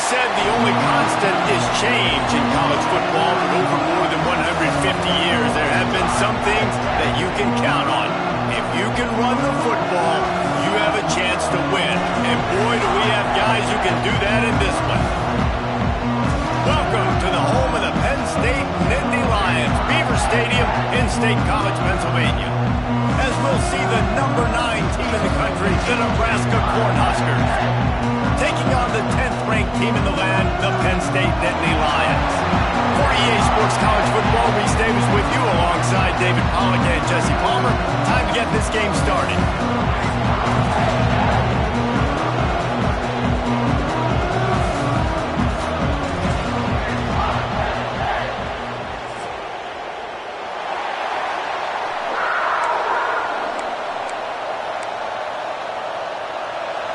said the only constant is change in college football, but over more than 150 years, there have been some things that you can count on. If you can run the football, you have a chance to win. And boy, do we have guys who can do that in this one. Welcome to the home of the Penn State Nittany Lions, Beaver Stadium in State College, Pennsylvania. As we'll see the number 9 team in the country, the Nebraska Cornhuskers, taking on the 10th-ranked team in the land, the Penn State Nittany Lions. For EA Sports College Football, Reese Davis with you alongside David Pollack and Jesse Palmer. Time to get this game started.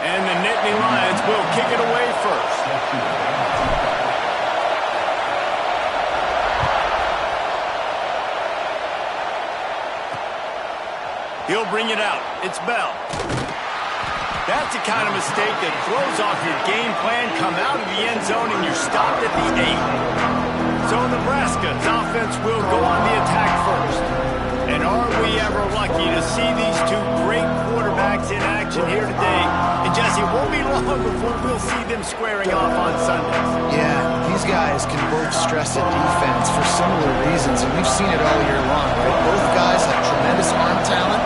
And the Nittany Lions will kick it away first. He'll bring it out. It's Bell. That's the kind of mistake that throws off your game plan. Come out of the end zone and you're stopped at the 8. So Nebraska's offense will go on the attack first. And are we ever lucky to see these two great quarterbacks in action here today? And Jesse, it won't be long before we'll see them squaring off on Sundays. Yeah, these guys can both stress the defense for similar reasons, and we've seen it all year long, right? Both guys have tremendous arm talent.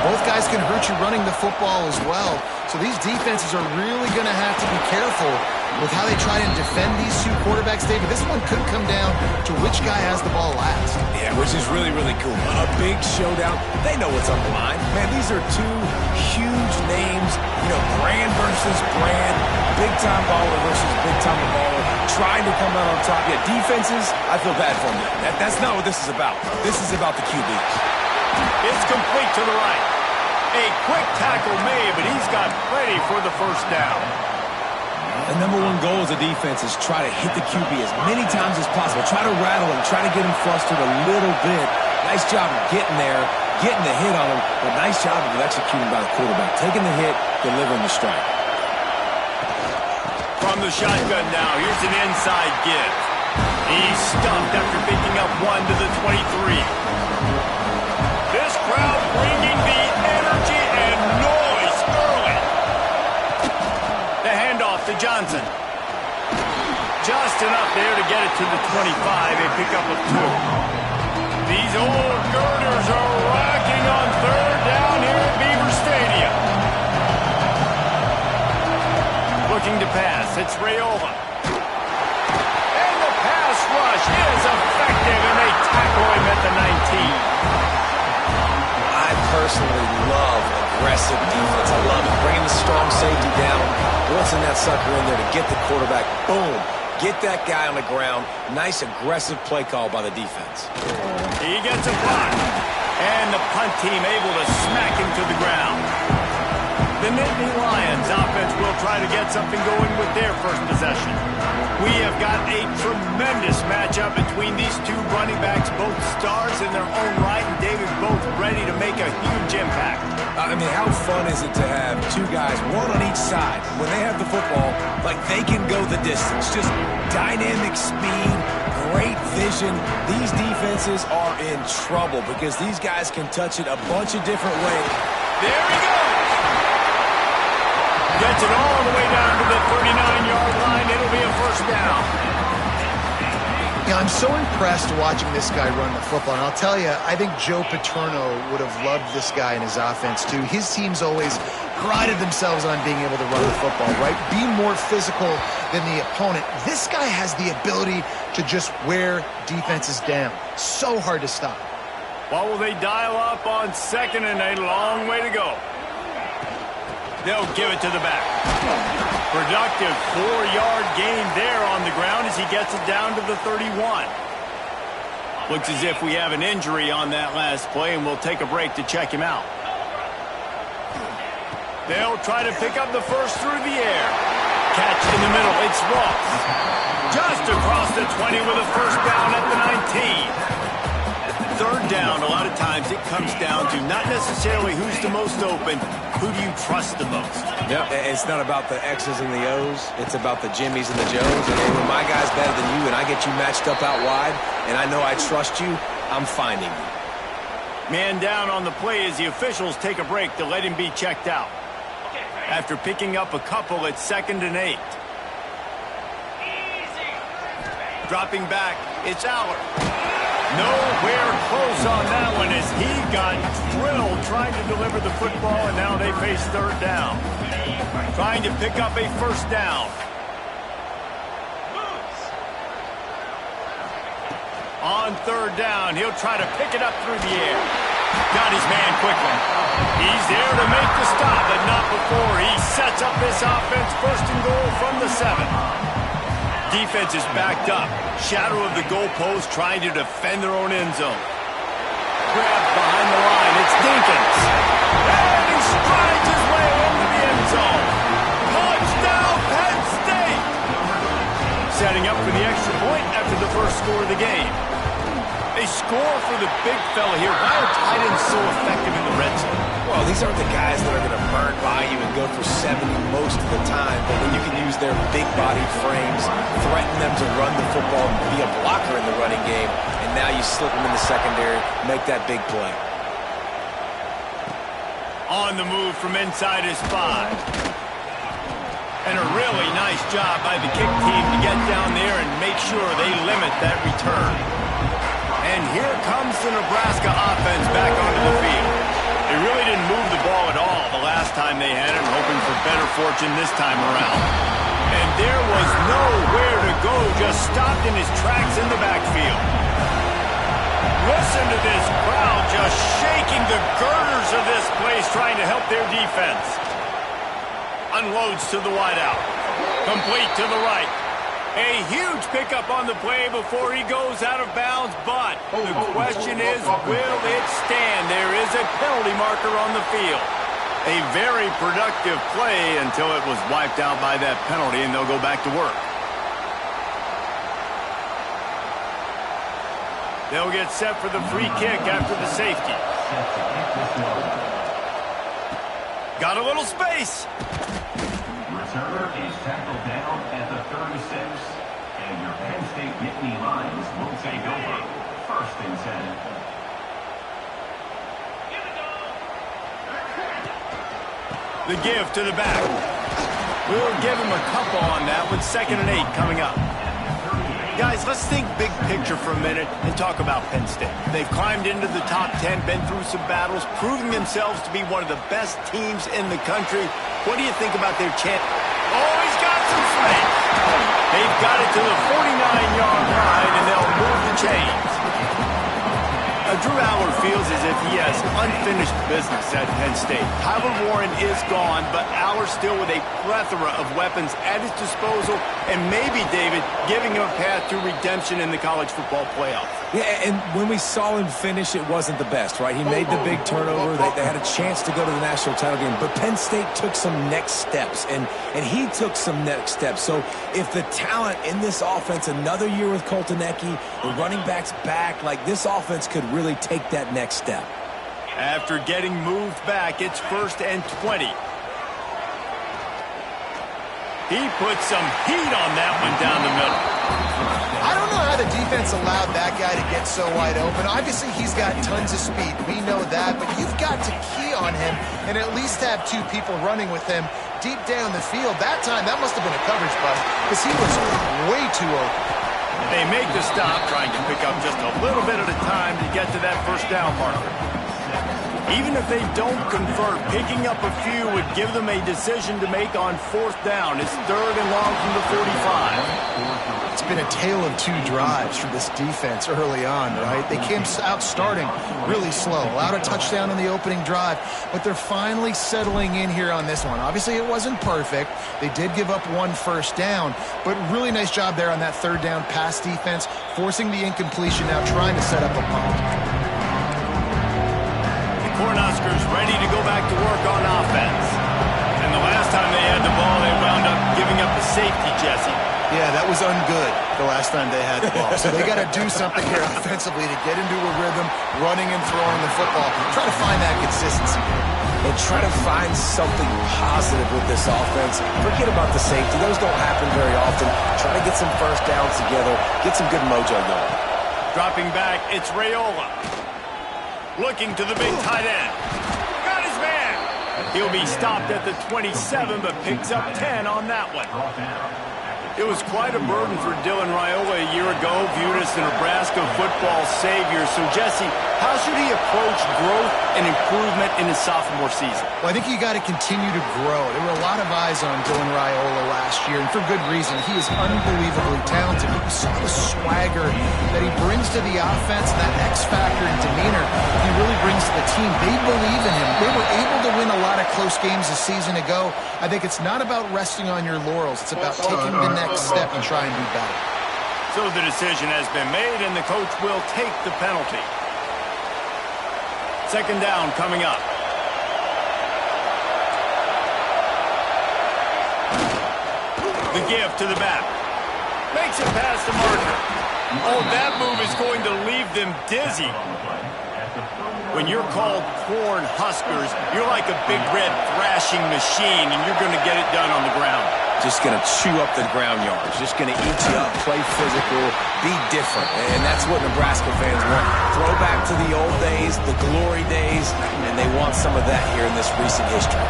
Both guys can hurt you running the football as well. So these defenses are really going to have to be careful with how they try to defend these two quarterbacks, David. This one could come down to which guy has the ball last. Yeah, which is really, really cool. A big showdown. They know what's on the line. Man, these are two huge names. You know, brand versus brand. Big-time baller versus big-time baller. Trying to come out on top. Yeah, defenses, I feel bad for them. That's not what this is about. This is about the QBs. It's complete to the right. A quick tackle made, but he's got plenty for the first down. The number one goal as a defense is try to hit the QB as many times as possible. Try to rattle him, try to get him flustered a little bit. Nice job of getting there, getting the hit on him, but nice job of executing by the quarterback. Taking the hit, delivering the strike. From the shotgun now, here's an inside give. He's stumped after picking up 1 to the 23. This crowd bringing the energy and noise early. The handoff to Johnson. Just enough there to get it to the 25, a pickup of 2. These old girders are racking on 3rd down here at Beaver Stadium. Looking to pass, it's Rayola. And the pass rush is effective, and they tackle him at the 19. I personally love aggressive defense. I love it. Bringing the strong safety down, blitzing that sucker in there to get the quarterback. Boom. Get that guy on the ground. Nice aggressive play call by the defense. He gets a block. And the punt team able to smack him to the ground. The Nittany Lions offense will try to get something going with their first possession. We have got a tremendous matchup between these two running backs, both stars in their own right, and David both ready to make a huge impact. I mean, how fun is it to have two guys, one on each side, when they have the football, like they can go the distance. Just dynamic speed, great vision. These defenses are in trouble because these guys can touch it a bunch of different ways. There he goes. Gets it all the way down to the 39-yard line. It'll be a first down. Yeah, I'm so impressed watching this guy run the football. And I'll tell you, I think Joe Paterno would have loved this guy in his offense, too. His teams always prided themselves on being able to run the football, right? Be more physical than the opponent. This guy has the ability to just wear defenses down. So hard to stop. What will they dial up on 2nd and a long way to go? They'll give it to the back. Productive 4-yard gain there on the ground as he gets it down to the 31. Looks as if we have an injury on that last play, and we'll take a break to check him out. They'll try to pick up the first through the air. Catch in the middle. It's Ross. Just across the 20 with a first down at the 19. 3rd down, a lot of times it comes down to not necessarily who's the most open, who do you trust the most? Yeah, it's not about the X's and the O's. It's about the Jimmys and the Joes. And when my guy's better than you and I get you matched up out wide and I know I trust you, I'm finding you. Man down on the play as the officials take a break to let him be checked out. After picking up a couple, it's 2nd and 8. Dropping back, it's Aller. Nowhere close on that one as he got drilled trying to deliver the football, and now they face 3rd down. Trying to pick up a 1st down. On 3rd down, he'll try to pick it up through the air. Got his man quickly. He's there to make the stop, but not before he sets up this offense. 1st and goal from the 7. Defense is backed up. Shadow of the goalpost trying to defend their own end zone. Grabbed behind the line. It's Dinkins. And he strides his way into the end zone. Touchdown, Penn State! Setting up for the extra point after the first score of the game. They score for the big fella here. Why are tight ends so effective in the red zone? Well, these aren't the guys that are going to burn by you and go for 70 most of the time, but when you can use their big-bodied frames, threaten them to run the football and be a blocker in the running game, and now you slip them in the secondary, make that big play. On the move from inside his 5. And a really nice job by the kick team to get down there and make sure they limit that return. And here comes the Nebraska offense back onto the field. They really didn't move the ball at all the last time they had it, hoping for better fortune this time around. And there was nowhere to go, just stopped in his tracks in the backfield. Listen to this crowd just shaking the girders of this place, trying to help their defense. Unloads to the wideout. Complete to the right. A huge pickup on the play before he goes out of bounds, but the question is, will it stand? There is a penalty marker on the field. A very productive play until it was wiped out by that penalty, and they'll go back to work. They'll get set for the free kick after the safety. Got a little space. Returner is tackled down at the 36, and your Penn State Nittany Lions will take over 1st and 10. The give to the back. We'll give him a couple on that with 2nd and 8 coming up. Guys, let's think big picture for a minute and talk about Penn State. They've climbed into the top 10, been through some battles, proving themselves to be one of the best teams in the country. What do you think about their chance? Oh, he's got some space. They've got it to the 49-yard line, and they'll move the chains. Drew Aller feels as if he has unfinished business at Penn State. Tyler Warren is gone, but Aller still with a plethora of weapons at his disposal, and maybe, David, giving him a path to redemption in the college football playoff. Yeah, and when we saw him finish, it wasn't the best, right? He made the big turnover. They had a chance to go to the national title game, but Penn State took some next steps, and he took some next steps. So if the talent in this offense, another year with Colton Ecke, the running backs back, like this offense could really take that next step. After getting moved back, it's 1st and 20. He put some heat on that one down the middle. I don't know how the defense allowed that guy to get so wide open. Obviously, he's got tons of speed. We know that, but you've got to key on him and at least have 2 people running with him deep down the field. That time, that must have been a coverage bust because he was way too open. They make the stop, trying to pick up just a little bit at a time to get to that 1st down marker. Even if they don't convert, picking up a few would give them a decision to make on 4th down. It's 3rd and long from the 45. It's been a tale of 2 drives for this defense early on, right? They came out starting really slow, allowed a touchdown on the opening drive, but they're finally settling in here on this one. Obviously, it wasn't perfect. They did give up 1 first down, but really nice job there on that 3rd down pass defense, forcing the incompletion, now trying to set up a punt. Cornhuskers ready to go back to work on offense. And the last time they had the ball, they wound up giving up a safety, Jesse. Yeah, that was ungood the last time they had the ball. So they got to do something here offensively to get into a rhythm, running and throwing the football. Try to find that consistency here. And try to find something positive with this offense. Forget about the safety. Those don't happen very often. Try to get some first downs together. Get some good mojo going. Dropping back, it's Raiola. Looking to the big tight end. Got his man. He'll be stopped at the 27, but picks up 10 on that one. It was quite a burden for Dylan Raiola a year ago, viewed as the Nebraska football savior. So, Jesse, how should he approach growth and improvement in his sophomore season? Well, I think you got to continue to grow. There were a lot of eyes on Dylan Raiola last year, and for good reason. He is unbelievably talented. But you saw the swagger that he brings to the offense, and that X factor and demeanor he really brings to the team. They believe in him. They were able to win a lot of close games a season ago. I think it's not about resting on your laurels. It's about taking the next step and try and do better. So the decision has been made, and the coach will take the penalty. Second down coming up. The give to the back. Makes it past the marker. Oh, that move is going to leave them dizzy. When you're called Corn Huskers, you're like a big red thrashing machine, and you're going to get it done on the ground. Just going to chew up the ground yards. Just going to eat you up, play physical, be different. And that's what Nebraska fans want. Throw back to the old days, the glory days, and they want some of that here in this recent history.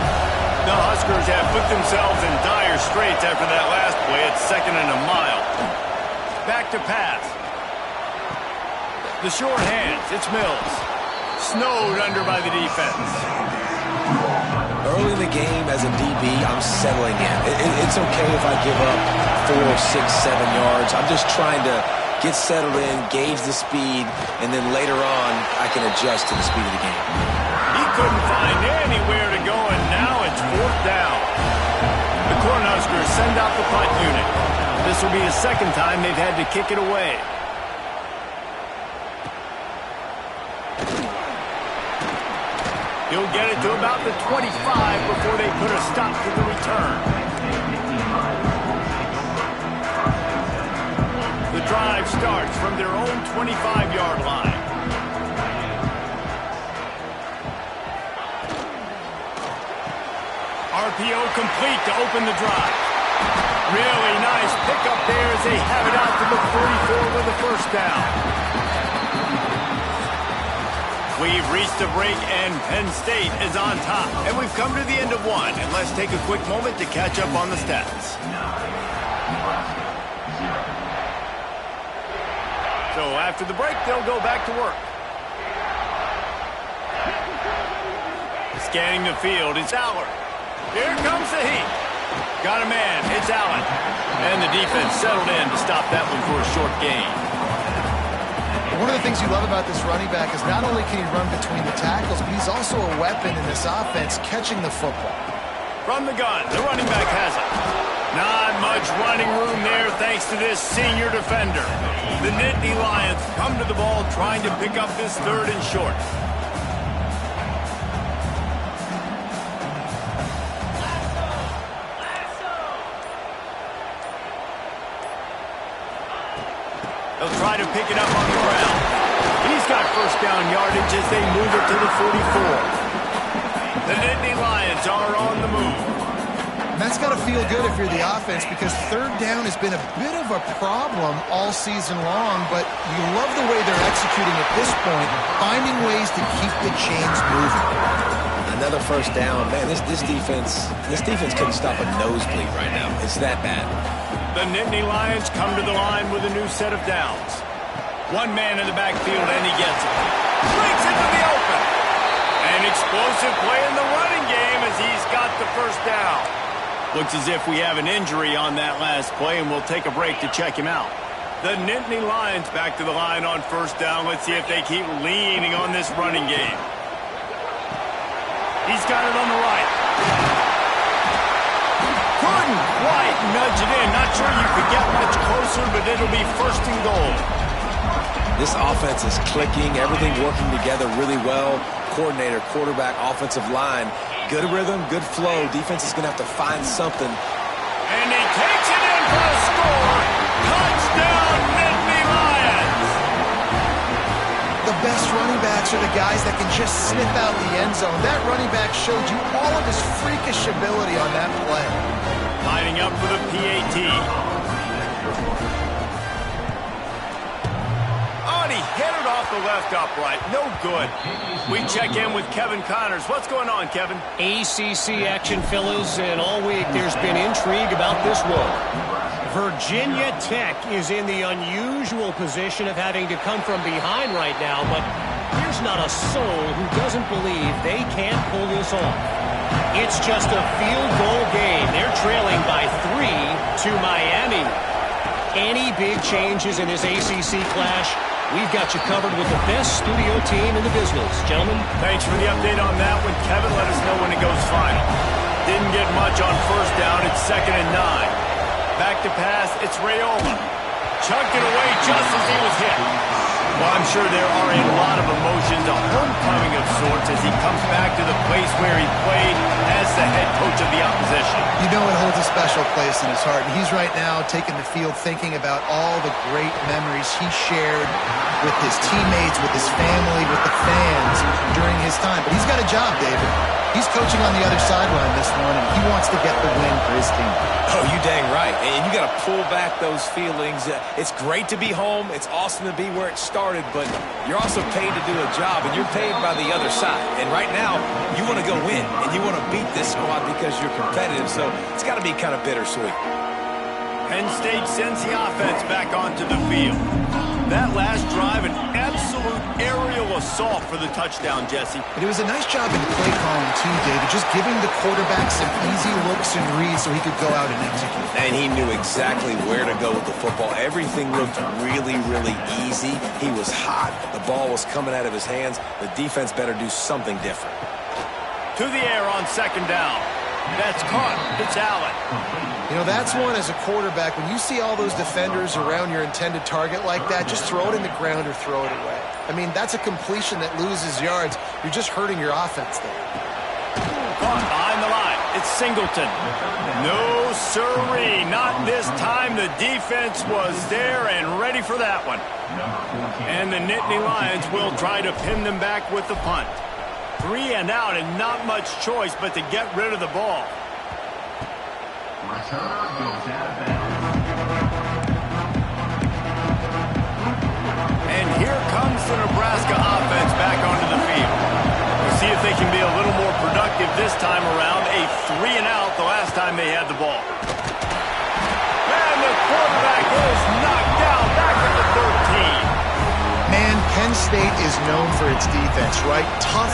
The Huskers have put themselves in dire straits after that last play. It's 2nd and a mile. Back to pass. The short hands. It's Mills. Snowed under by the defense. Early in the game as a DB, I'm settling in. It's okay if I give up 4, 6, 7 yards. I'm just trying to get settled in, gauge the speed, and then later on, I can adjust to the speed of the game. He couldn't find anywhere to go, and now it's 4th down. The Cornhuskers send out the punt unit. This will be the second time they've had to kick it away. He'll get it to about the 25 before they put a stop to the return. The drive starts from their own 25-yard line. RPO complete to open the drive. Really nice pickup there as they have it out to the 44 with a first down. We've reached a break, and Penn State is on top. And we've come to the end of one. And let's take a quick moment to catch up on the stats. So after the break, they'll go back to work. Scanning the field, it's Allard. Here comes the heat. Got a man, it's Allen. And the defense settled in to stop that one for a short gain. One of the things you love about this running back is not only can he run between the tackles, but he's also a weapon in this offense catching the football. From the gun, the running back has it. Not much running room there thanks to this senior defender. The Nittany Lions come to the ball trying to pick up this 3rd and short. They'll try to pick it up on the ground. He's got first down yardage as they move it to the 44. The Nittany Lions are on the move. And that's got to feel good if you're the offense, because 3rd down has been a bit of a problem all season long, but you love the way they're executing at this point, finding ways to keep the chains moving. Another first down. Man, this defense couldn't stop a nosebleed right now. It's that bad. The Nittany Lions come to the line with a new set of downs. One man in the backfield, and he gets it. Breaks into the open. An explosive play in the running game as he's got the first down. Looks as if we have an injury on that last play, and we'll take a break to check him out. The Nittany Lions back to the line on first down. Let's see if they keep leaning on this running game. He's got it on the right. Couldn't quite nudge it in. Not sure you could get much closer, but it'll be 1st and goal. This offense is clicking, everything working together really well. Coordinator, quarterback, offensive line. Good rhythm, good flow. Defense is going to have to find something. And he takes it in for a score. Touchdown, Nittany Lions. The best running backs are the guys that can just sniff out the end zone. That running back showed you all of his freakish ability on that play. Lining up for the PAT. Oh, and he hit it off the left upright. No good. We check in with Kevin Connors. What's going on, Kevin? ACC action, fellas, and all week there's been intrigue about this one. Virginia Tech is in the unusual position of having to come from behind right now, but there's not a soul who doesn't believe they can't pull this off. It's just a field goal game. They're trailing by 3 to Miami. Any big changes in this ACC clash? We've got you covered with the best studio team in the business. Gentlemen. Thanks for the update on that one, Kevin. Let us know when it goes final. Didn't get much on first down. It's 2nd and 9. Back to pass. It's Raiola. Chucked it away just as he was hit. Well, I'm sure there are a lot of emotions, a homecoming of sorts, as he comes back to the place where he played as the head coach of the opposition. You know it holds a special place in his heart. And he's right now taking the field thinking about all the great memories he shared with his teammates, with his family, with the fans during his time. But he's got a job, David. He's coaching on the other sideline this one, and he wants to get the win for his team. Oh, you dang right. And you got to pull back those feelings. It's great to be home. It's awesome to be where it started, but you're also paid to do a job, and you're paid by the other side. And right now, you want to go win, and you want to beat this squad because you're competitive, so it's got to be kind of bittersweet. Penn State sends the offense back onto the field. That last drive, an absolute aerial assault for the touchdown, Jesse. But it was a nice job in play calling, too, David, just giving the quarterback some easy looks and reads so he could go out and execute. And he knew exactly where to go with the football. Everything looked really, really easy. He was hot. The ball was coming out of his hands. The defense better do something different. To the air on 2nd down. That's caught. It's Allen. You know, that's one as a quarterback. When you see all those defenders around your intended target like that, just throw it in the ground or throw it away. I mean, that's a completion that loses yards. You're just hurting your offense there. Caught behind the line. It's Singleton. No, sirree. Not this time. The defense was there and ready for that one. And the Nittany Lions will try to pin them back with the punt. 3 and out, and not much choice but to get rid of the ball. Returner goes out of bounds. And here comes the Nebraska offense back onto the field. We'll see if they can be a little more productive this time around. A 3 and out the last time they had the ball. And the quarterback is knocked down back at the 13. Man, Penn State is known for its defense, right? Tough,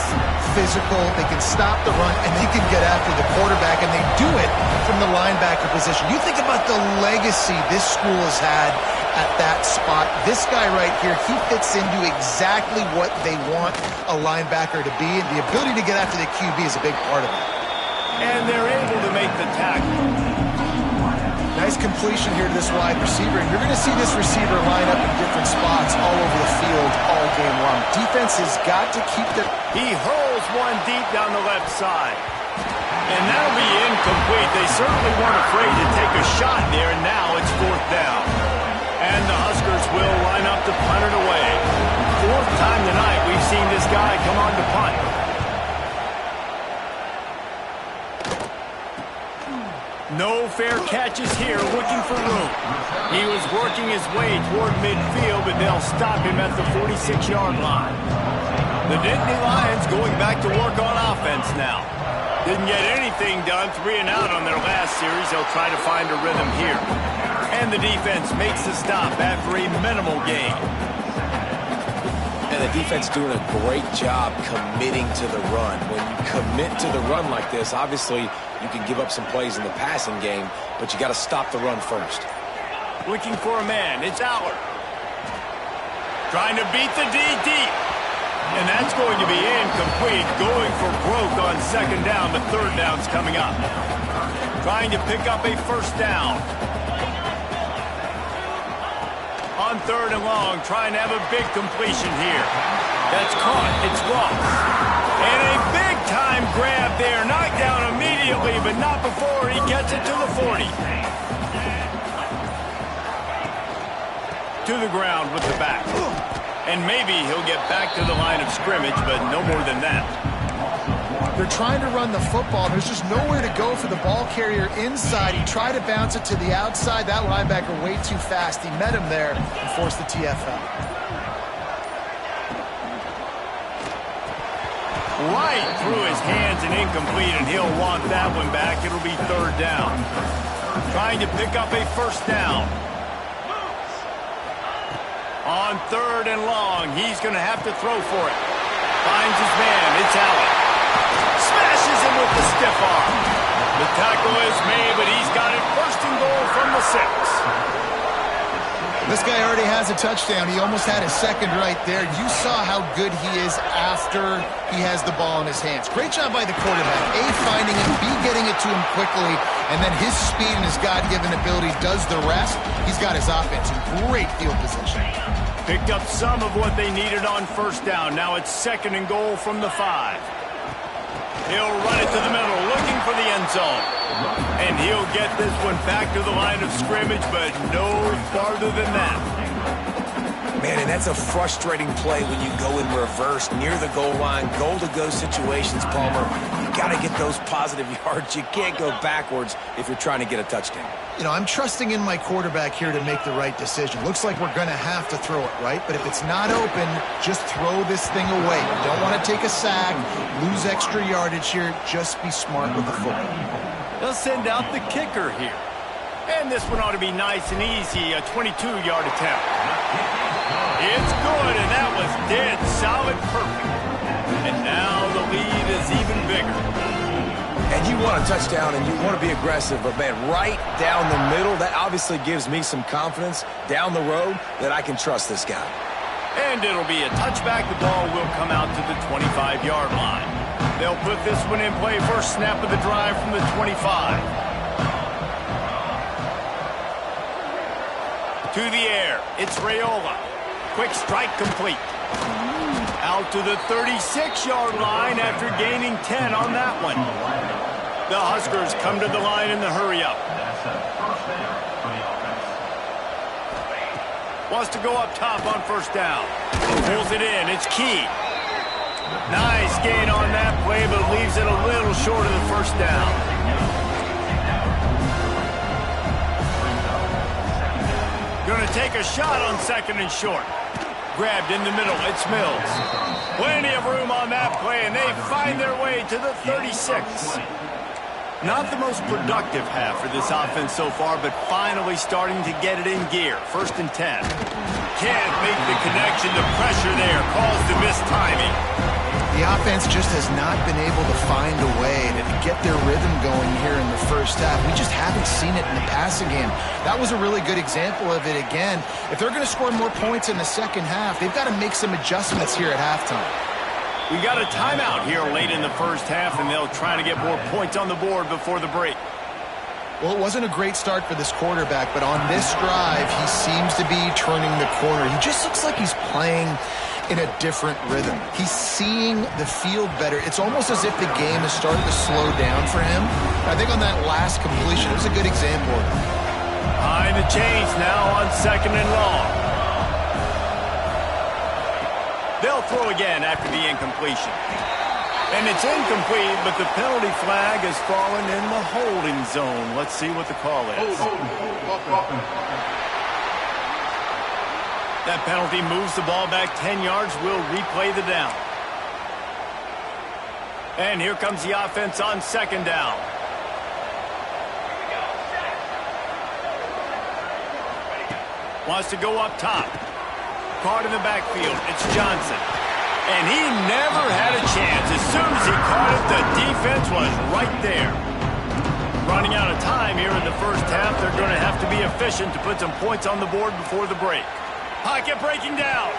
physical, they can stop the run, and they can get after the quarterback, and they do it from the linebacker position. You think about the legacy this school has had at that spot. This guy right here, he fits into exactly what they want a linebacker to be, and the ability to get after the QB is a big part of it. And they're able to make the tackle. Nice completion here to this wide receiver, and you're going to see this receiver line up in different spots all over the field all game long. Defense has got to keep their... He hurls one deep down the left side. And that'll be incomplete. They certainly weren't afraid to take a shot there, and now it's 4th down. And the Huskers will line up to punt it away. 4th time tonight we've seen this guy come on to punt. No fair catches here, looking for room. He was working his way toward midfield, but they'll stop him at the 46-yard line. The Nittany Lions going back to work on offense now. Didn't get anything done, 3 and out on their last series. They'll try to find a rhythm here. And the defense makes the stop after a minimal gain. And the defense doing a great job committing to the run. When you commit to the run like this, obviously you can give up some plays in the passing game, but you got to stop the run first. Looking for a man. It's Allard. Trying to beat the D deep. And that's going to be incomplete. Going for broke on 2nd down, but 3rd down's coming up. Trying to pick up a 1st down. On 3rd and long, trying to have a big completion here. That's caught. It's Ross. And a big-time grab there. Knocked down immediately, but not before he gets it to the 40. to the ground with the back. And maybe he'll get back to the line of scrimmage, but no more than that. They're trying to run the football. There's just nowhere to go for the ball carrier inside. He tried to bounce it to the outside. That linebacker way too fast. He met him there and forced the TFL. Right through his hands and incomplete, and he'll want that one back. It'll be third down. Trying to pick up a first down. On third and long, he's going to have to throw for it. Finds his man. It's Allen. Smashes him with the stiff arm. The tackle is made, but he's got it first and goal from the 6. This guy already has a touchdown. He almost had his second right there. You saw how good he is after he has the ball in his hands. Great job by the quarterback. A, finding him, B, getting it to him quickly, and then his speed and his God-given ability does the rest. He's got his offense in great field position. Picked up some of what they needed on first down. Now it's second and goal from the 5. He'll run it to the middle, looking for the end zone. And he'll get this one back to the line of scrimmage, but no farther than that. Man, and that's a frustrating play when you go in reverse near the goal line, goal-to-go situations, Palmer. You got to get those positive yards. You can't go backwards if you're trying to get a touchdown. You know, I'm trusting in my quarterback here to make the right decision. Looks like we're going to have to throw it, right? But if it's not open, just throw this thing away. You don't want to take a sack, lose extra yardage here. Just be smart with the football. They'll send out the kicker here. And this one ought to be nice and easy, a 22-yard attempt. It's good, and that was dead solid perfect. And now the lead is even bigger. And you want a touchdown, and you want to be aggressive, but, man, right down the middle, that obviously gives me some confidence down the road that I can trust this guy. And it'll be a touchback. The ball will come out to the 25-yard line. They'll put this one in play first snap of the drive from the 25. To the air, it's Raiola. Quick strike complete. Out to the 36-yard line after gaining 10 on that one. The Huskers come to the line in the hurry-up. Wants to go up top on first down. Pulls it in. It's Key. Nice gain on that play, but leaves it a little short of the first down. Going to take a shot on second and short. Grabbed in the middle. It's Mills. Plenty of room on that play, and they find their way to the 36. Not the most productive half for this offense so far, but finally starting to get it in gear. First and 10. Can't make the connection. The pressure there caused the missed timing. The offense just has not been able to find a way to get their rhythm going here in the first half. We just haven't seen it in the passing game. That was a really good example of it again. If they're going to score more points in the second half, they've got to make some adjustments here at halftime. We got a timeout here late in the first half, and they'll try to get more points on the board before the break. Well, it wasn't a great start for this quarterback, but on this drive, he seems to be turning the corner. He just looks like he's playing in a different rhythm. He's seeing the field better. It's almost as if the game is starting to slow down for him. I think on that last completion, it was a good example of it. Behind the chains now on second and long. They'll throw again after the incompletion. And it's incomplete, but the penalty flag has fallen in the holding zone. Let's see what the call is. That penalty moves the ball back 10 yards. We'll replay the down. And here comes the offense on second down. Wants to go up top. Caught in the backfield. It's Johnson. And he never had a chance. As soon as he caught it, the defense was right there. Running out of time here in the first half. They're going to have to be efficient to put some points on the board before the break. Pocket breaking down.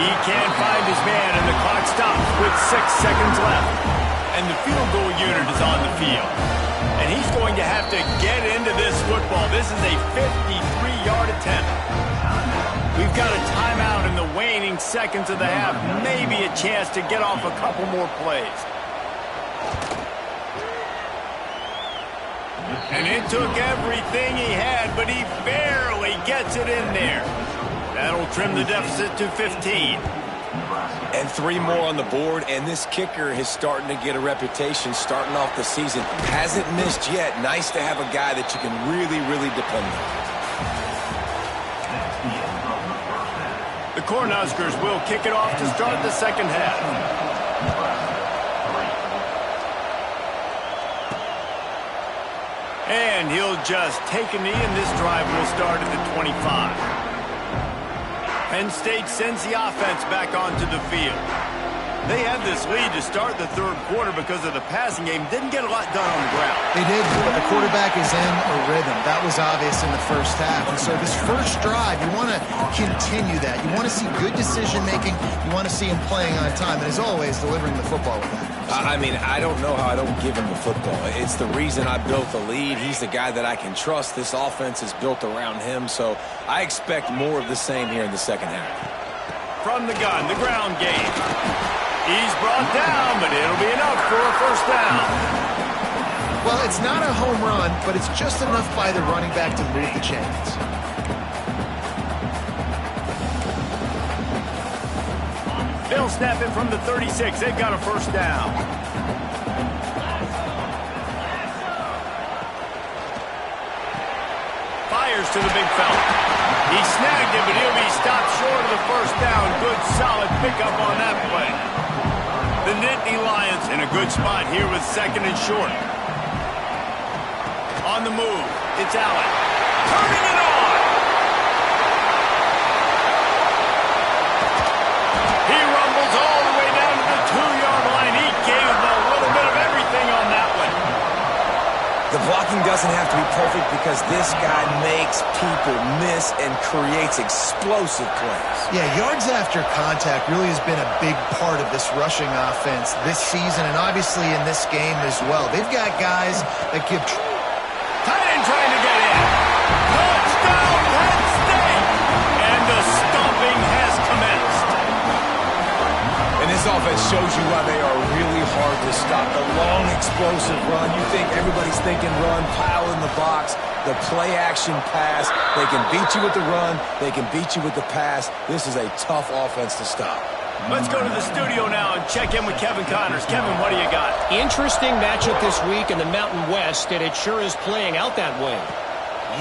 He can't find his man, and the clock stops with 6 seconds left. And the field goal unit is on the field. And he's going to have to get into this football. This is a 53-yard attempt. We've got a timeout in the waning seconds of the half. Maybe a chance to get off a couple more plays. And it took everything he had, but he barely gets it in there. That'll trim the deficit to 15. And 3 more on the board, and this kicker is starting to get a reputation starting off the season. Hasn't missed yet. Nice to have a guy that you can really, really depend on. The Cornhuskers will kick it off to start the second half. And he'll just take a knee, and this drive will start at the 25. Penn State sends the offense back onto the field. They had this lead to start the third quarter because of the passing game. Didn't get a lot done on the ground. They did, but the quarterback is in a rhythm. That was obvious in the first half. And so this first drive, you want to continue that. You want to see good decision-making. You want to see him playing on time. And as always, delivering the football with that. I mean, I don't know how I don't give him the football. It's the reason I built the lead. He's the guy that I can trust. This offense is built around him, so I expect more of the same here in the second half. From the gun, the ground game. He's brought down, but it'll be enough for a first down. Well, it's not a home run, but it's just enough by the running back to move the chains. They'll snap it from the 36. They've got a first down. Fires to the big fella. He snagged it, but he'll be stopped short of the first down. Good, solid pickup on that play. The Nittany Lions in a good spot here with second and short. On the move, it's Allen. Turning it on! He rumbles all the way down to the 2-yard line. He gave a little bit of everything on that one. The blocking doesn't have to be perfect because this guy makes people miss and creates explosive plays. Yeah, yards after contact really has been a big part of this rushing offense this season and obviously in this game as well. They've got guys that give... Tight end trying to get in. Touchdown, Penn State! And the stomping has commenced. And this offense shows you why they are really hard to stop. The long, explosive run. You think everybody's thinking run, pile in the box. The play-action pass. They can beat you with the run. They can beat you with the pass. This is a tough offense to stop. Let's go to the studio now and check in with Kevin Connors. Kevin, what do you got? Interesting matchup this week in the Mountain West, and it sure is playing out that way.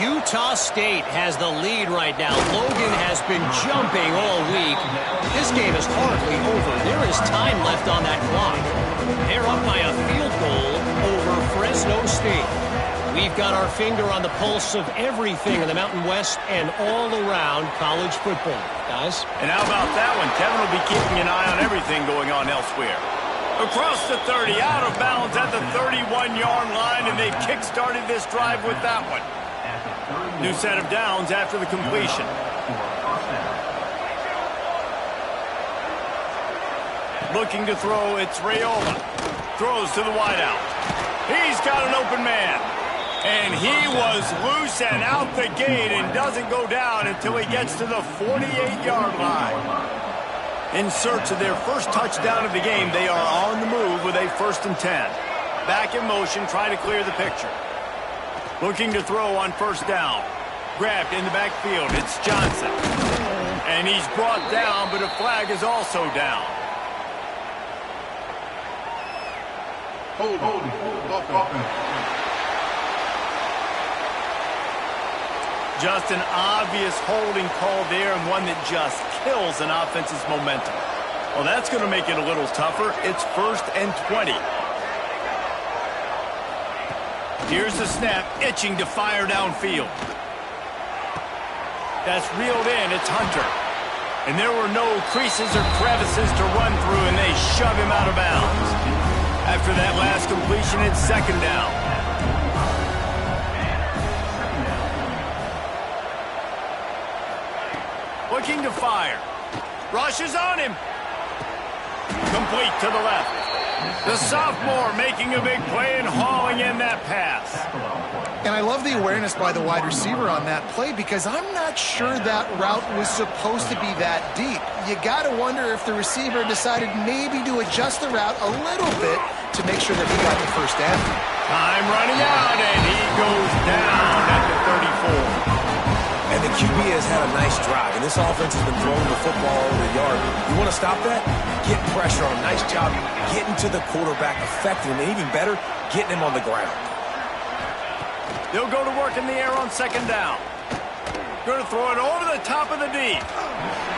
Utah State has the lead right now. Logan has been jumping all week. This game is hardly over. There is time left on that clock. They're up by a field goal over Fresno State. We've got our finger on the pulse of everything in the Mountain West and all around college football. Guys? And how about that one? Kevin will be keeping an eye on everything going on elsewhere. Across the 30, out of bounds at the 31-yard line, and they've kick-started this drive with that one. New set of downs after the completion. Looking to throw, it's Raiola. Throws to the wideout. He's got an open man. And he was loose and out the gate and doesn't go down until he gets to the 48-yard line. In search of their first touchdown of the game, they are on the move with a 1st and 10. Back in motion, trying to clear the picture. Looking to throw on first down. Grabbed in the backfield. It's Johnson. And he's brought down, but a flag is also down. Hold. Just an obvious holding call there, and one that just kills an offense's momentum. Well, that's going to make it a little tougher. It's 1st and 20. Here's the snap, itching to fire downfield. That's reeled in, it's Hunter. And there were no creases or crevices to run through, and they shove him out of bounds. After that last completion, it's 2nd down. Looking to fire. Rushes on him. Complete to the left. The sophomore making a big play and hauling in that pass. And I love the awareness by the wide receiver on that play because I'm not sure that route was supposed to be that deep. You got to wonder if the receiver decided maybe to adjust the route a little bit to make sure that he got the first down. Time running out, and he goes down at the 34. And the QB has had a nice drive, and this offense has been throwing the football over the yard. You want to stop that? Get pressure on him. Nice job getting to the quarterback, affecting him, and even better, getting him on the ground. They'll go to work in the air on second down. Going to throw it over the top of the D.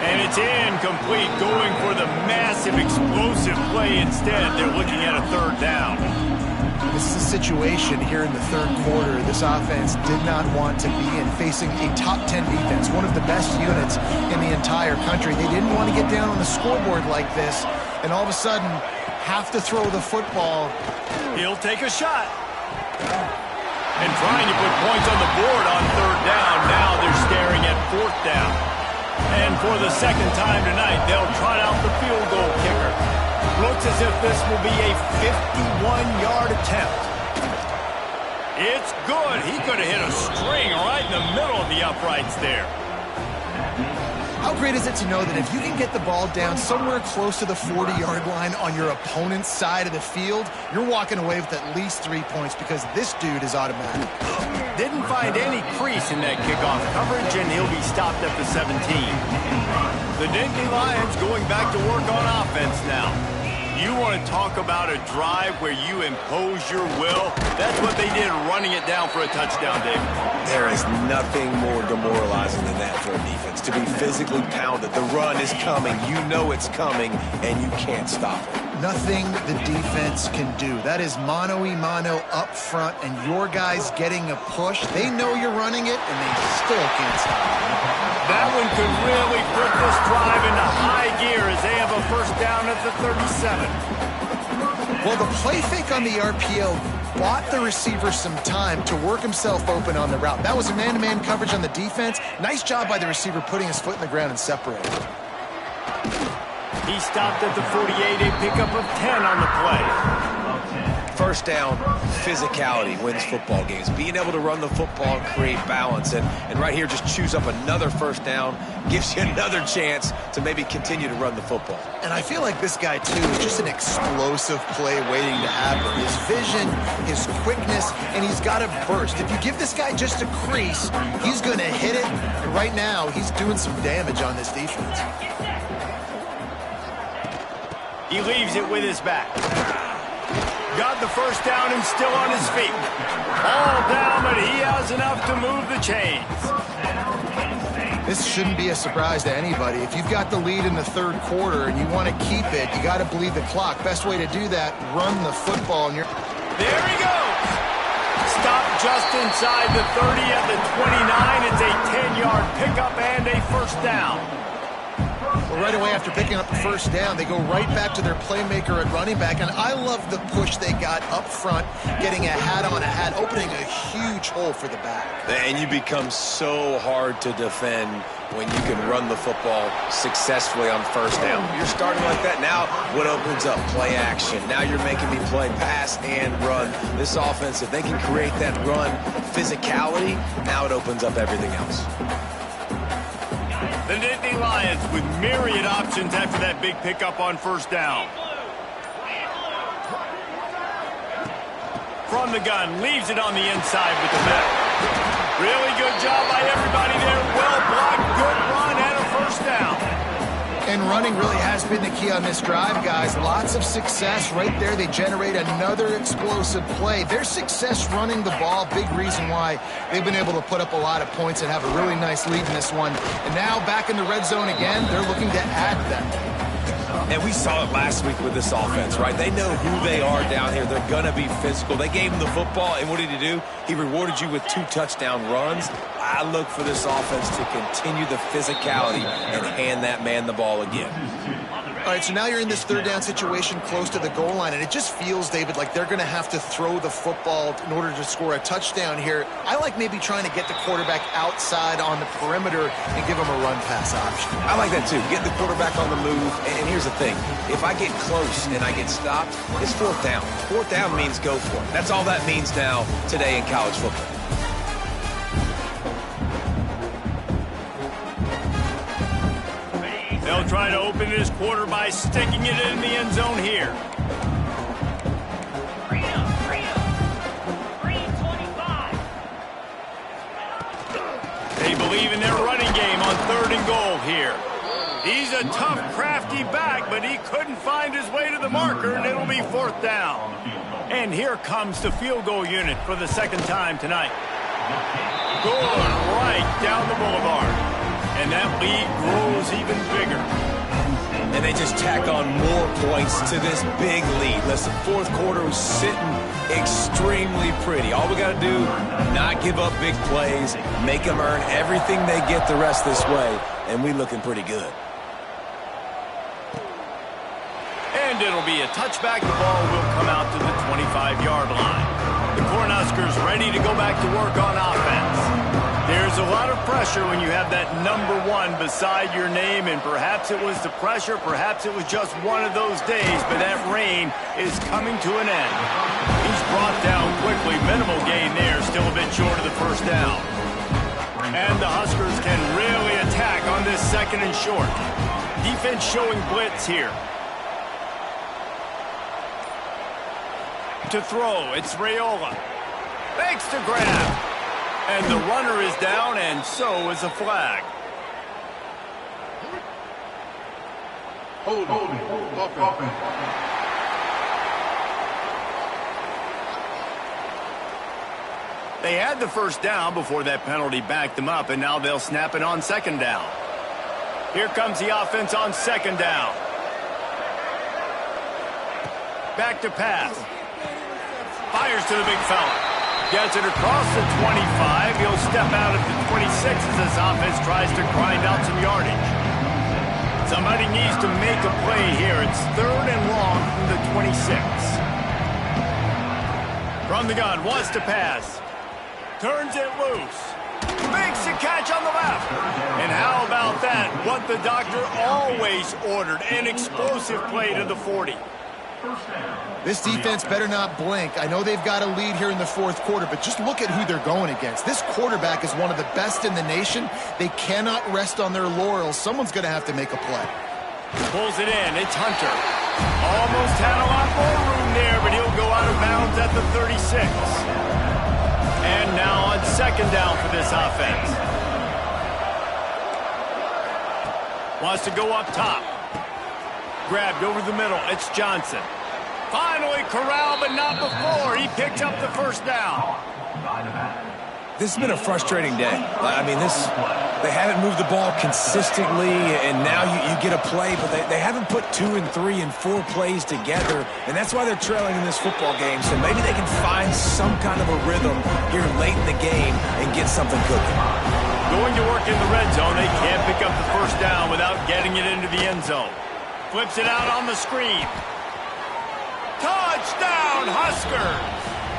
And it's incomplete, going for the massive explosive play instead. They're looking at a third down. This is a situation here in the third quarter this offense did not want to be in, facing a top 10 defense, one of the best units in the entire country. They didn't want to get down on the scoreboard like this, and all of a sudden have to throw the football. He'll take a shot. And trying to put points on the board on third down. Now they're staring at fourth down. And for the second time tonight, they'll trot out the field goal kicker. Looks as if this will be a 51-yard attempt. It's good. He could have hit a string right in the middle of the uprights there. How great is it to know that if you can get the ball down somewhere close to the 40-yard line on your opponent's side of the field, you're walking away with at least 3 points because this dude is automatic. Didn't find any crease in that kickoff coverage, and he'll be stopped at the 17. The Nittany Lions going back to work on offense now. You want to talk about a drive where you impose your will? That's what they did, running it down for a touchdown, David. There is nothing more demoralizing than that for a defense, to be physically pounded. The run is coming. You know it's coming, and you can't stop it. Nothing the defense can do. That is mano-a-mano up front, and your guys getting a push. They know you're running it, and they still can't stop it. That one could really put this drive into high gear as they have a first down at the 37. Well, the play fake on the RPO bought the receiver some time to work himself open on the route. That was a man-to-man coverage on the defense. Nice job by the receiver putting his foot in the ground and separating. He stopped at the 48, a pickup of 10 on the play. First down, physicality wins football games. Being able to run the football and create balance. And right here, just choose up another first down, gives you another chance to maybe continue to run the football. And I feel like this guy, too, is just an explosive play waiting to happen. His vision, his quickness, and he's got a burst. If you give this guy just a crease, he's going to hit it. And right now, he's doing some damage on this defense. He leaves it with his back. Got the first down and still on his feet. All down, but he has enough to move the chains. This shouldn't be a surprise to anybody. If you've got the lead in the third quarter and you want to keep it, you got to bleed the clock. Best way to do that, run the football. And there he goes. Stop just inside the 30 at the 29. It's a 10-yard pickup and a first down. Well, right away after picking up the first down, they go right back to their playmaker at running back. And I love the push they got up front, getting a hat on a hat, opening a huge hole for the back. And you become so hard to defend when you can run the football successfully on first down. You're starting like that. Now what opens up? Play action. Now you're making me play pass and run. This offense, if they can create that run physicality, now it opens up everything else. The Nittany Lions with myriad options after that big pickup on first down. From the gun, leaves it on the inside with the back. Really good job by everybody there. Well blocked, good run, and a first down. And running really has been the key on this drive, guys. Lots of success right there. They generate another explosive play. Their success running the ball, big reason why they've been able to put up a lot of points and have a really nice lead in this one. And now back in the red zone again, they're looking to add that. And we saw it last week with this offense, right? They know who they are down here. They're going to be physical. They gave him the football, and what did he do? He rewarded you with 2 touchdown runs. I look for this offense to continue the physicality and hand that man the ball again. All right, so now you're in this third down situation close to the goal line, and it just feels, David, like they're going to have to throw the football in order to score a touchdown here. I like maybe trying to get the quarterback outside on the perimeter and give him a run-pass option. I like that, too. Get the quarterback on the move. And here's the thing. If I get close and I get stopped, it's fourth down. Fourth down means go for it. That's all that means now today in college football. They'll try to open this quarter by sticking it in the end zone here. They believe in their running 3rd and goal here. He's a tough, crafty back, but he couldn't find his way to the marker, and it'll be 4th down. And here comes the field goal unit for the 2nd time tonight. Going right down the boulevard. And that lead grows even bigger. And they just tack on more points to this big lead. Listen, 4th quarter was sitting extremely pretty. All we got to do, not give up big plays, make them earn everything they get the rest this way, and we looking pretty good. And it'll be a touchback. The ball will come out to the 25-yard line. The Cornhuskers ready to go back to work on offense. There's a lot of pressure when you have that number 1 beside your name, and perhaps it was the pressure, perhaps it was just one of those days, but that reign is coming to an end. He's brought down quickly. Minimal gain there, still a bit short of the 1st down. And the Huskers can really attack on this 2nd and short. Defense showing blitz here. To throw, it's Raiola. Makes the grab. And the runner is down, and so is a flag. Hold it. They had the 1st down before that penalty backed them up, and now they'll snap it on 2nd down. Here comes the offense on 2nd down. Back to pass. Fires to the big fella. Gets it across the 25. He'll step out at the 26 as this offense tries to grind out some yardage. Somebody needs to make a play here. It's 3rd and long from the 26. From the gun, wants to pass. Turns it loose. Makes a catch on the left. And how about that? What the doctor always ordered. An explosive play to the 40. This defense better not blink. I know they've got a lead here in the 4th quarter, but just look at who they're going against. This quarterback is one of the best in the nation. They cannot rest on their laurels. Someone's going to have to make a play. Pulls it in. It's Hunter. Almost had a lot more room there, but he'll go out of bounds at the 36. And now on 2nd down for this offense. Wants to go up top. Grabbed over the middle. It's Johnson. Finally corralled, but not before. He picks up the 1st down. This has been a frustrating day. I mean, they haven't moved the ball consistently, and now you get a play, but they haven't put 2 and 3 and 4 plays together, and that's why they're trailing in this football game. So maybe they can find some kind of a rhythm here late in the game and get something cooking. Going to work in the red zone. They can't pick up the 1st down without getting it into the end zone. Flips it out on the screen. Touchdown, Huskers!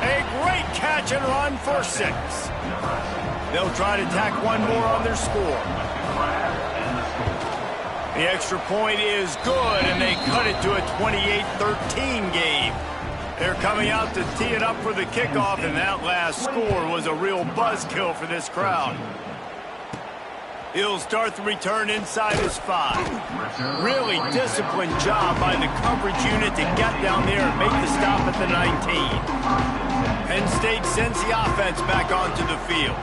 A great catch and run for 6. They'll try to tack one more on their score. The extra point is good, and they cut it to a 28-13 game. They're coming out to tee it up for the kickoff, and that last score was a real buzzkill for this crowd. He'll start the return inside his 5. Really disciplined job by the coverage unit to get down there and make the stop at the 19. Penn State sends the offense back onto the field.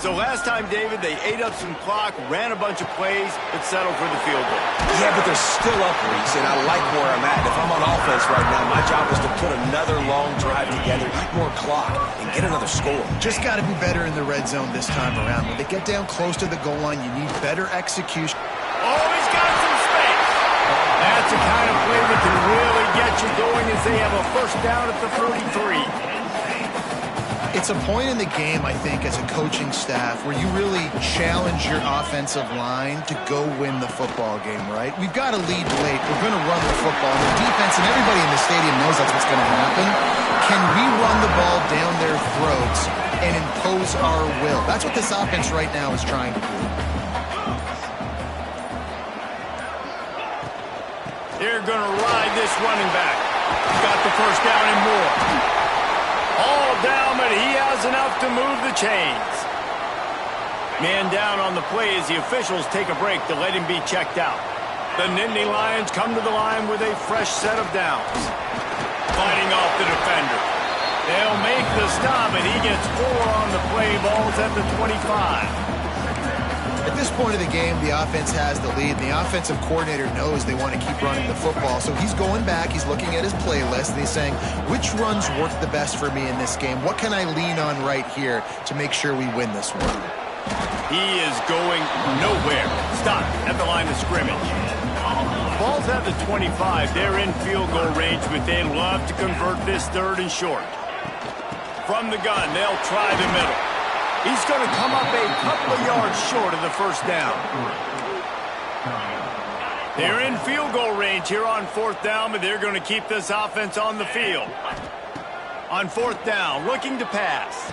So last time, David, they ate up some clock, ran a bunch of plays, but settled for the field goal. Yeah, but they're still up, Reese, and I like where I'm at. If I'm on offense right now, my job is to put another long drive together, eat more clock, and get another score. Just got to be better in the red zone this time around. When they get down close to the goal line, you need better execution. Oh, he's got some space. That's the kind of play that can really get you going as they have a 1st down at the 33. It's a point in the game, I think, as a coaching staff where you really challenge your offensive line to go win the football game, right? We've got to lead late. We're going to run the football. And the defense and everybody in the stadium knows that's what's going to happen. Can we run the ball down their throats and impose our will? That's what this offense right now is trying to do. They're going to ride this running back. Got the 1st down and more. All down, but he has enough to move the chains. Man down on the play as the officials take a break to let him be checked out. The Nittany Lions come to the line with a fresh set of downs. Fighting off the defender. They'll make the stop, and he gets 4 on the play. Balls at the 25. At this point of the game, the offense has the lead, and the offensive coordinator knows they want to keep running the football. So he's going back, he's looking at his playlist, and he's saying, which runs work the best for me in this game? What can I lean on right here to make sure we win this one? He is going nowhere. Stop at the line of scrimmage. Ball's at the 25. They're in field goal range, but they'd love to convert this 3rd and short. From the gun, they'll try the middle. He's going to come up a couple of yards short of the first down. They're in field goal range here on 4th down, but they're going to keep this offense on the field. On 4th down, looking to pass.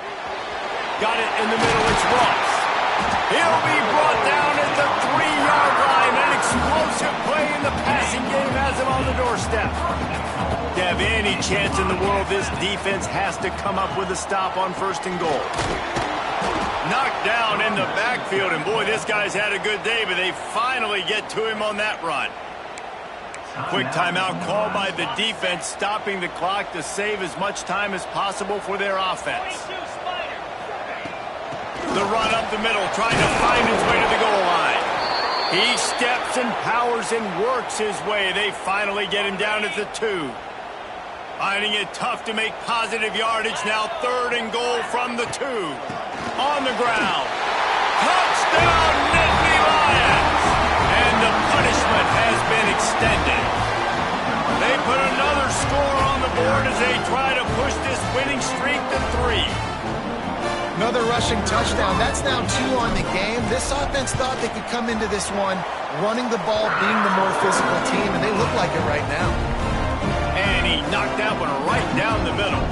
Got it in the middle, it's Ross. He'll be brought down at the 3-yard line. An explosive play in the passing game has him on the doorstep. To have any chance in the world, this defense has to come up with a stop on 1st and goal. Knocked down in the backfield, and boy, this guy's had a good day, but they finally get to him on that run. Quick timeout called by the defense, stopping the clock to save as much time as possible for their offense. The run up the middle, trying to find his way to the goal line. He steps and powers and works his way. They finally get him down at the 2. Finding it tough to make positive yardage. Now 3rd and goal from the 2. On the ground. Touchdown, Nittany Lions! And the punishment has been extended. They put another score on the board as they try to push this winning streak to 3. Another rushing touchdown. That's now 2 on the game. This offense thought they could come into this one running the ball, being the more physical team, and they look like it right now. And he knocked that one right down the middle.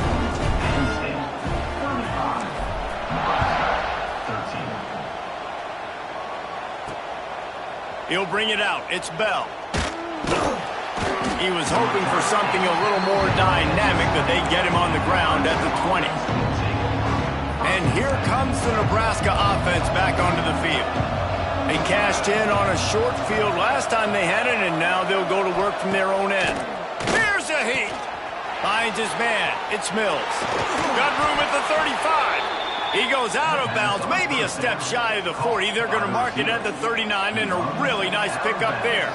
He'll bring it out. It's Bell. He was hoping for something a little more dynamic, but they get him on the ground at the 20. And here comes the Nebraska offense back onto the field. They cashed in on a short field last time they had it, and now they'll go to work from their own end. Here's a heat. Finds his man. It's Mills. Got room at the 35. He goes out of bounds, maybe a step shy of the 40. They're going to mark it at the 39, and a really nice pickup there.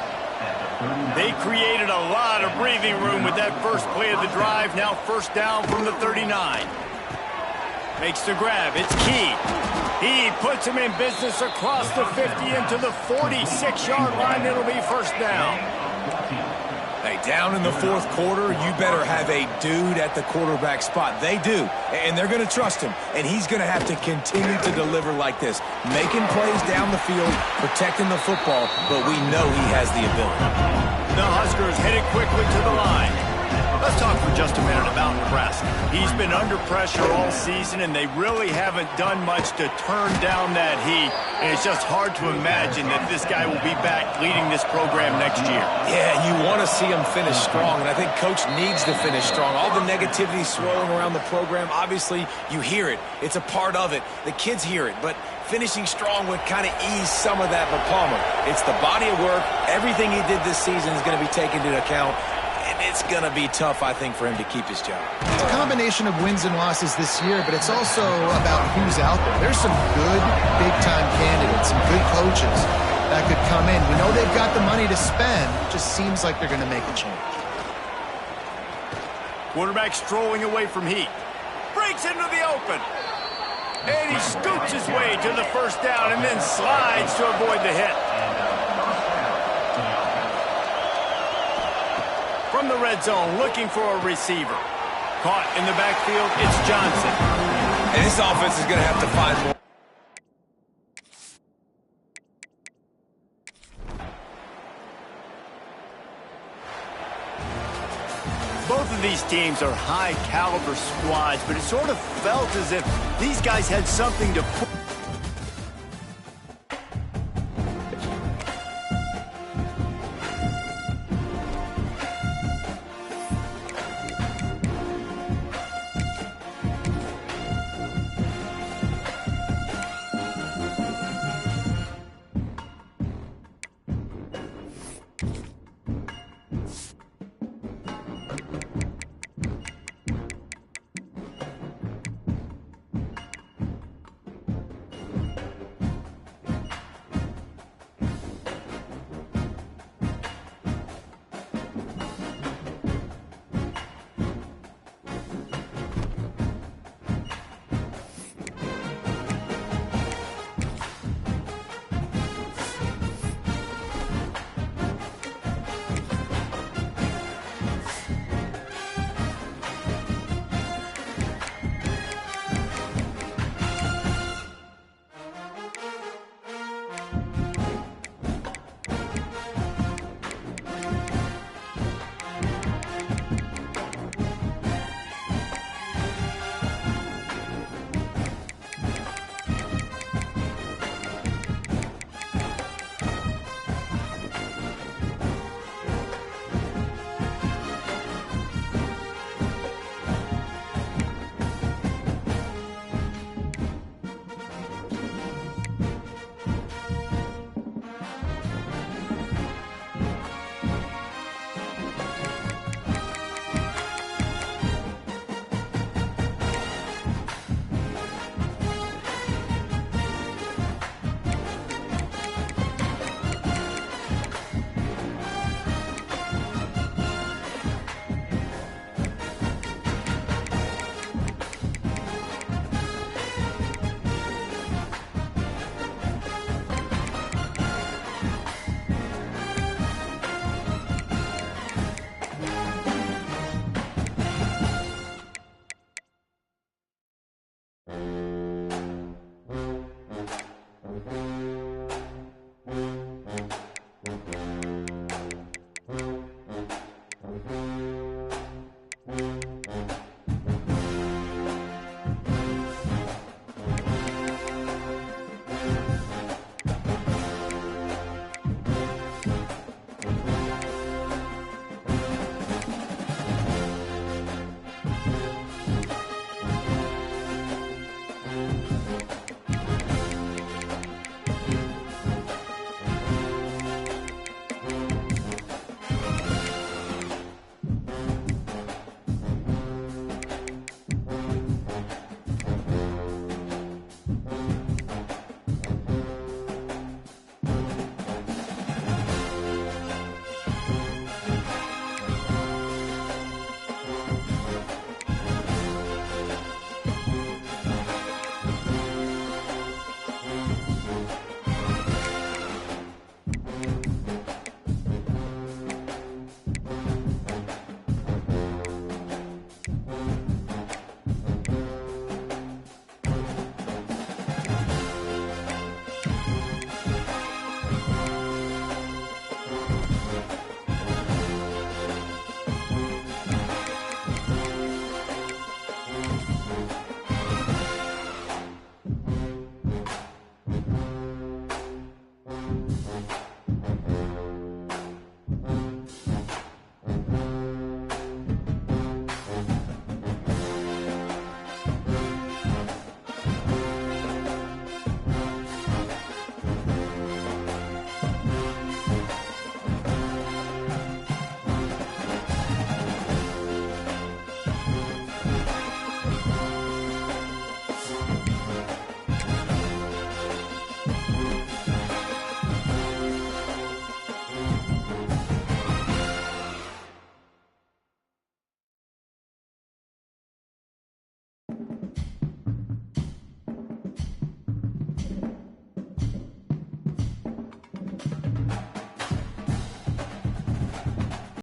They created a lot of breathing room with that first play of the drive. Now 1st down from the 39. Makes the grab. It's Key. He puts him in business across the 50 into the 46-yard line. It'll be 1st down. Hey, down in the 4th quarter, you better have a dude at the quarterback spot. They do, and they're going to trust him, and he's going to have to continue to deliver like this, making plays down the field, protecting the football, but we know he has the ability. The Huskers headed quickly to the line. Let's talk for just a minute about Nebraska. He's been under pressure all season, and they really haven't done much to turn down that heat. And it's just hard to imagine that this guy will be back leading this program next year. Yeah, you want to see him finish strong, and I think Coach needs to finish strong. All the negativity swirling around the program, obviously, you hear it. It's a part of it. The kids hear it, but finishing strong would kind of ease some of that for Palmer. It's the body of work. Everything he did this season is going to be taken into account. And it's going to be tough, I think, for him to keep his job. It's a combination of wins and losses this year, but it's also about who's out there. There's some good big-time candidates, some good coaches that could come in. We know they've got the money to spend. It just seems like they're going to make a change. Quarterback strolling away from heat. Breaks into the open. And he scoots his way to the 1st down and then slides to avoid the hit. From the red zone, looking for a receiver. Caught in the backfield, it's Johnson. And this offense is going to have to find more. Both of these teams are high-caliber squads, but it sort of felt as if these guys had something to put